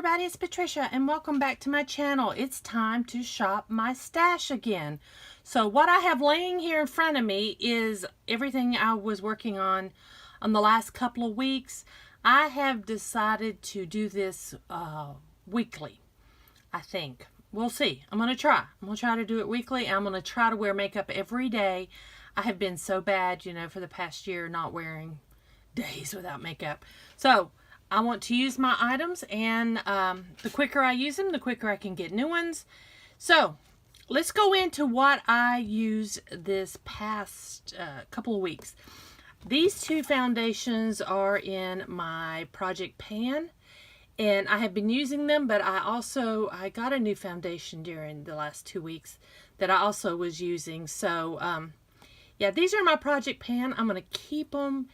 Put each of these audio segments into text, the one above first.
everybody, it's Patricia and welcome back to my channel. It's time to shop my stash again. So what I have laying here in front of me is everything I was working on the last couple of weeks. I have decided to do this weekly, I think. We'll see. I'm going to try. I'm going to try to do it weekly. I'm going to try to wear makeup every day. I have been so bad, you know, for the past year not wearing days without makeup. So I want to use my items, and the quicker I use them, the quicker I can get new ones. So let's go into what I used this past couple of weeks. These two foundations are in my project pan, and I have been using them, but I got a new foundation during the last 2 weeks that I also was using. So yeah, these are my project pan. I'm going to keep them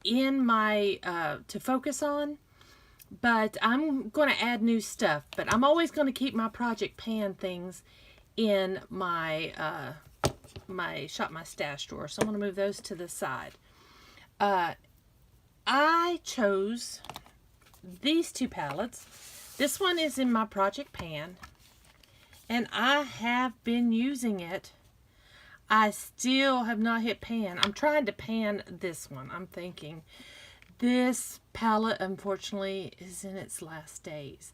in my to focus on, but I'm going to add new stuff. But I'm always going to keep my project pan things in my my stash drawer. So I'm going to move those to the side. I chose these two palettes. This one is in my project pan, and I have been using it. I still have not hit pan. I'm trying to pan this one. I'm thinking this palette, unfortunately, is in its last days.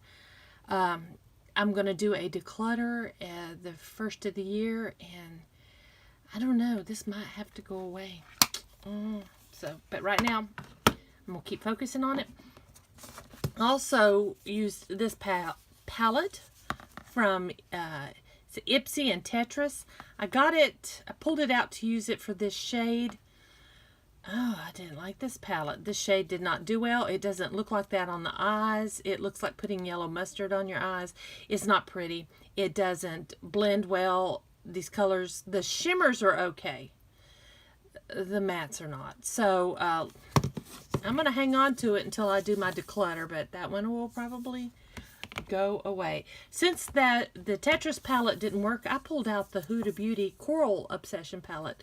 I'm going to do a declutter at the first of the year, and I don't know. This might have to go away. But right now, I'm going to keep focusing on it. Also used this palette from it's Ipsy and Tetris. I pulled it out to use it for this shade. Oh, I didn't like this palette. This shade did not do well. It doesn't look like that on the eyes. It looks like putting yellow mustard on your eyes. It's not pretty. It doesn't blend well. These colors, the shimmers are okay. The mattes are not. So I'm going to hang on to it until I do my declutter, but that one will probably go away. Since the Tetris palette didn't work, I pulled out the Huda Beauty Coral Obsession palette.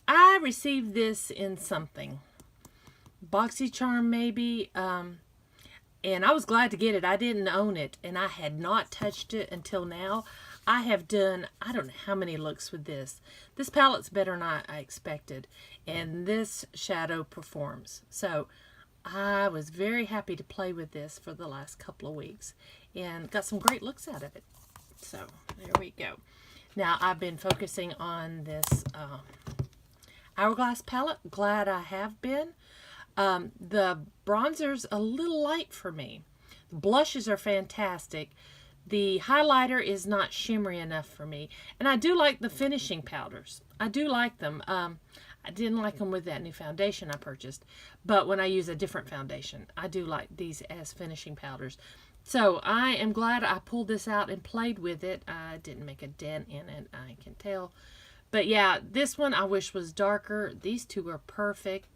I received this in something. BoxyCharm maybe. And I was glad to get it. I didn't own it, and I had not touched it until now. I have done, I don't know how many looks with this. This palette's better than I expected, and this shadow performs. So I was very happy to play with this for the last couple of weeks and got some great looks out of it. So there we go. Now I've been focusing on this Hourglass palette. Glad I have been. The bronzer's a little light for me. The blushes are fantastic. The highlighter is not shimmery enough for me. And I do like the finishing powders. I do like them. I didn't like them with that new foundation I purchased. But when I use a different foundation, I do like these as finishing powders. So I am glad I pulled this out and played with it. I didn't make a dent in it, I can tell. But yeah, this one I wish was darker. These two are perfect.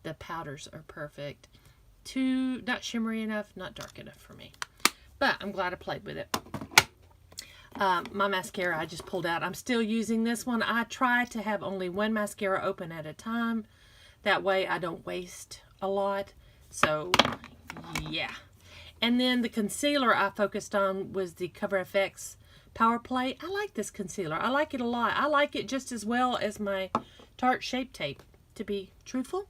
The powders are perfect. Not shimmery enough, not dark enough for me. But I'm glad I played with it. My mascara I just pulled out. I'm still using this one. I try to have only one mascara open at a time. That way I don't waste a lot. So, yeah. And then the concealer I focused on was the Cover FX Power Play. I like this concealer. I like it a lot. I like it just as well as my Tarte Shape Tape, to be truthful.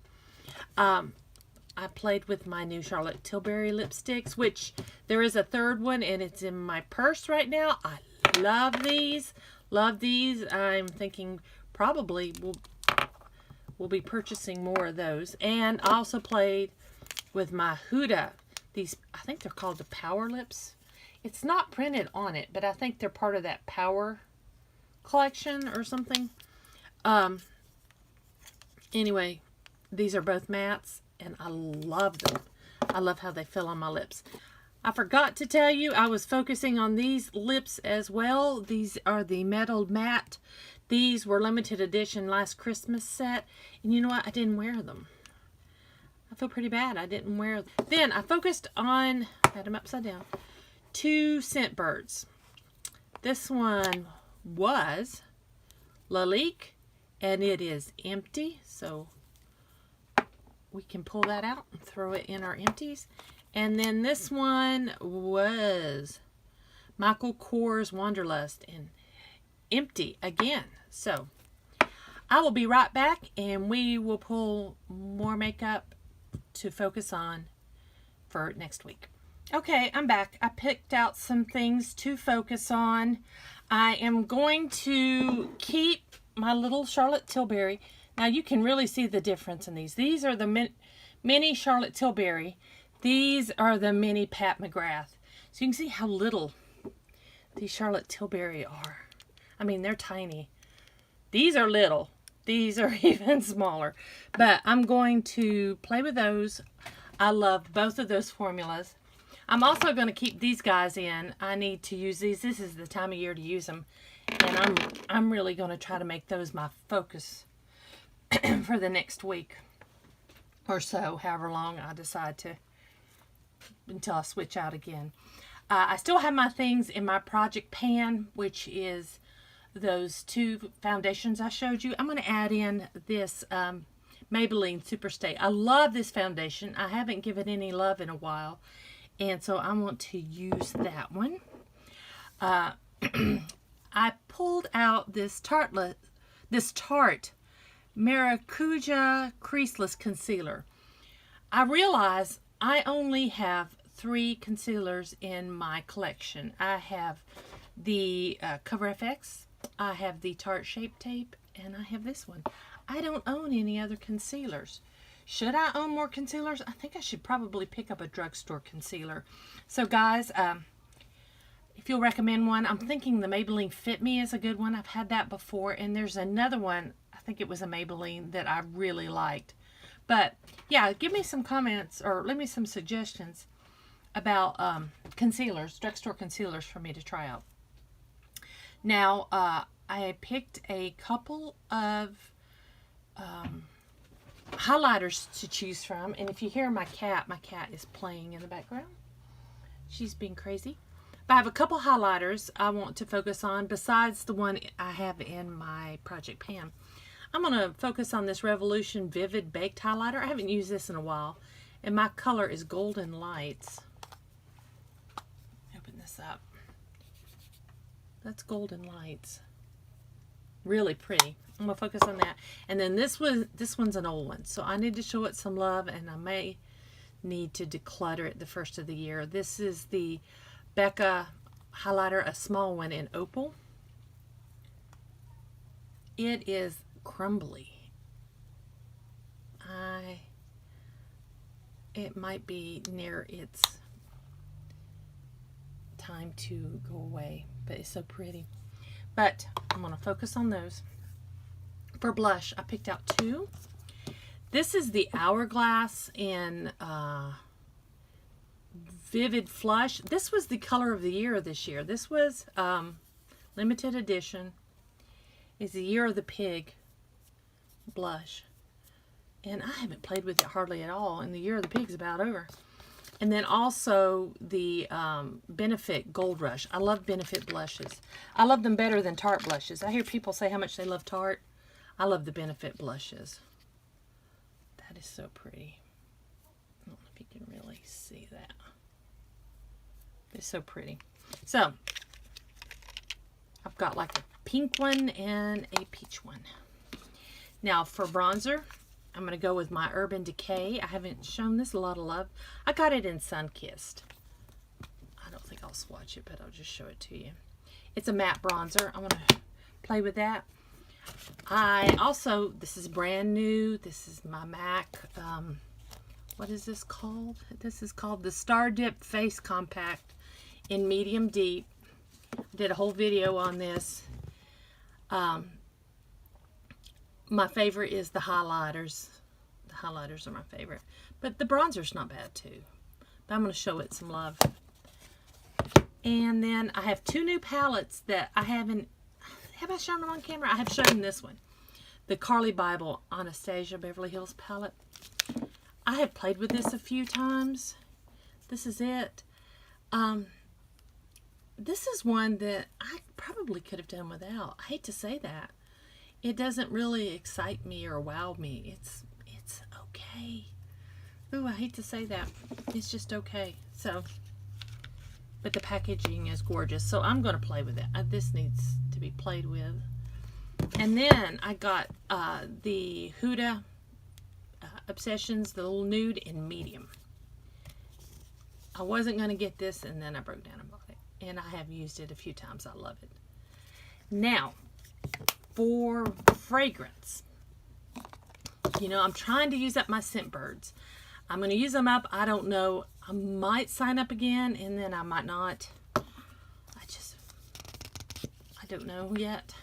I played with my new Charlotte Tilbury lipsticks, which there is a third one, and it's in my purse right now. I love these. Love these. I'm thinking probably we'll be purchasing more of those. And I also played with my Huda. These, I think they're called the Power Lips. It's not printed on it, but I think they're part of that Power collection or something. Anyway, these are both mattes, and I love them. I love how they feel on my lips. I forgot to tell you, I was focusing on these lips as well. These are the Metal Matte. These were limited edition last Christmas set. And you know what? I didn't wear them. I feel pretty bad. I didn't wear them. Then I focused on, had them upside down, 2 Scentbirds. This one was Lalique, and it is empty. So we can pull that out and throw it in our empties. And then this one was Michael Kors Wanderlust and empty again. So I will be right back and we will pull more makeup to focus on for next week. Okay, I'm back. I picked out some things to focus on. I am going to keep my little Charlotte Tilbury. Now you can really see the difference in these. These are the mini Charlotte Tilbury. These are the mini Pat McGrath. So you can see how little these Charlotte Tilbury are. I mean, they're tiny. These are little. These are even smaller. But I'm going to play with those. I love both of those formulas. I'm also going to keep these guys in. I need to use these. This is the time of year to use them. And I'm really going to try to make those my focus for the next week or so, however long I decide to, until I switch out again. I still have my things in my project pan, which is those two foundations I showed you. I'm going to add in this Maybelline Superstay. I love this foundation. I haven't given it any love in a while. And so I want to use that one. I pulled out this Tarte Maracuja Creaseless Concealer. I realize I only have 3 concealers in my collection. I have the Cover FX, I have the Tarte Shape Tape, and I have this one. I don't own any other concealers. Should I own more concealers? I think I should probably pick up a drugstore concealer. So guys, if you'll recommend one, I'm thinking the Maybelline Fit Me is a good one. I've had that before. And there's another one, I think it was a Maybelline, that I really liked. But yeah, give me some comments or leave me some suggestions about concealers, drugstore concealers for me to try out. Now, I picked a couple of highlighters to choose from, and if you hear my cat is playing in the background. She's being crazy. But I have a couple highlighters I want to focus on besides the one I have in my project pan. I'm going to focus on this Revolution Vivid Baked Highlighter. I haven't used this in a while, and my color is Golden Lights. Open this up. That's Golden Lights. Really pretty. I'm going to focus on that. And then this one's an old one. So I need to show it some love, and I may need to declutter it the first of the year. This is the Becca highlighter, a small one in Opal. It is crumbly. It might be near its time to go away, but it's so pretty. But I'm going to focus on those. For blush, I picked out 2. This is the Hourglass in Vivid Flush. This was the color of the year this year. This was limited edition. It's the Year of the Pig blush. And I haven't played with it hardly at all. And the Year of the Pig's about over. And then also the Benefit Gold Rush. I love Benefit blushes. I love them better than Tarte blushes. I hear people say how much they love Tarte. I love the Benefit blushes. That is so pretty. I don't know if you can really see that. It's so pretty. So, I've got like a pink one and a peach one. Now for bronzer, I'm going to go with my Urban Decay. I haven't shown this a lot of love. I got it in Sunkissed. I don't think I'll swatch it, but I'll just show it to you. It's a matte bronzer. I'm going to play with that. I also, this is brand new. This is my MAC. What is this called? This is called the Star Dip Face Compact in Medium Deep. I did a whole video on this. My favorite is the highlighters. The highlighters are my favorite. But the bronzer's not bad too. But I'm going to show it some love. And then I have 2 new palettes that I haven't... Have I shown them on camera? I have shown this one. The Carly Bible Anastasia Beverly Hills palette. I have played with this a few times. This is it. This is one that I probably could have done without. I hate to say that. It doesn't really excite me or wow me. It's okay. Ooh, I hate to say that. It's just okay. So, but the packaging is gorgeous. So I'm going to play with it. This needs to be played with. And then I got the Huda Obsessions, the little nude in medium. I wasn't going to get this, and then I broke down and bought it. And I have used it a few times. I love it. Now, for fragrance. You know, I'm trying to use up my scent birds. I'm going to use them up. I don't know. I might sign up again, and then I might not. I don't know yet.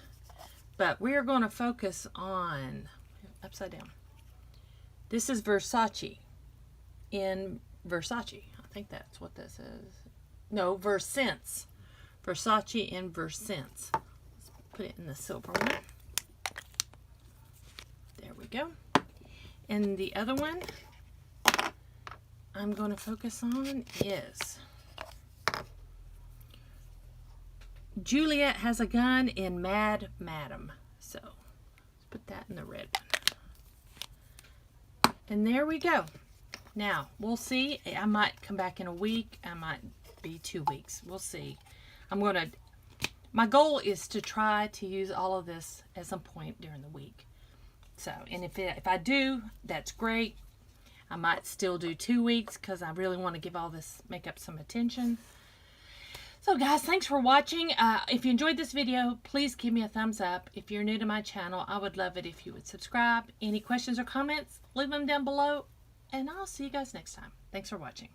But we're going to focus on, upside down. This is Versace in Versace. I think that's what this is. No, Versense. Versace in Versense. Let's put it in the silver one. There we go. And the other one I'm going to focus on is Juliet Has a Gun in Mad Madam. So let's put that in the red one. And there we go. Now we'll see. I might come back in a week. I might be 2 weeks. We'll see. My goal is to try to use all of this at some point during the week. So, and if I do, that's great. I might still do 2 weeks because I really want to give all this makeup some attention. So guys, thanks for watching. If you enjoyed this video, please give me a thumbs up. If you're new to my channel, I would love it if you would subscribe. Any questions or comments, leave them down below. And I'll see you guys next time. Thanks for watching.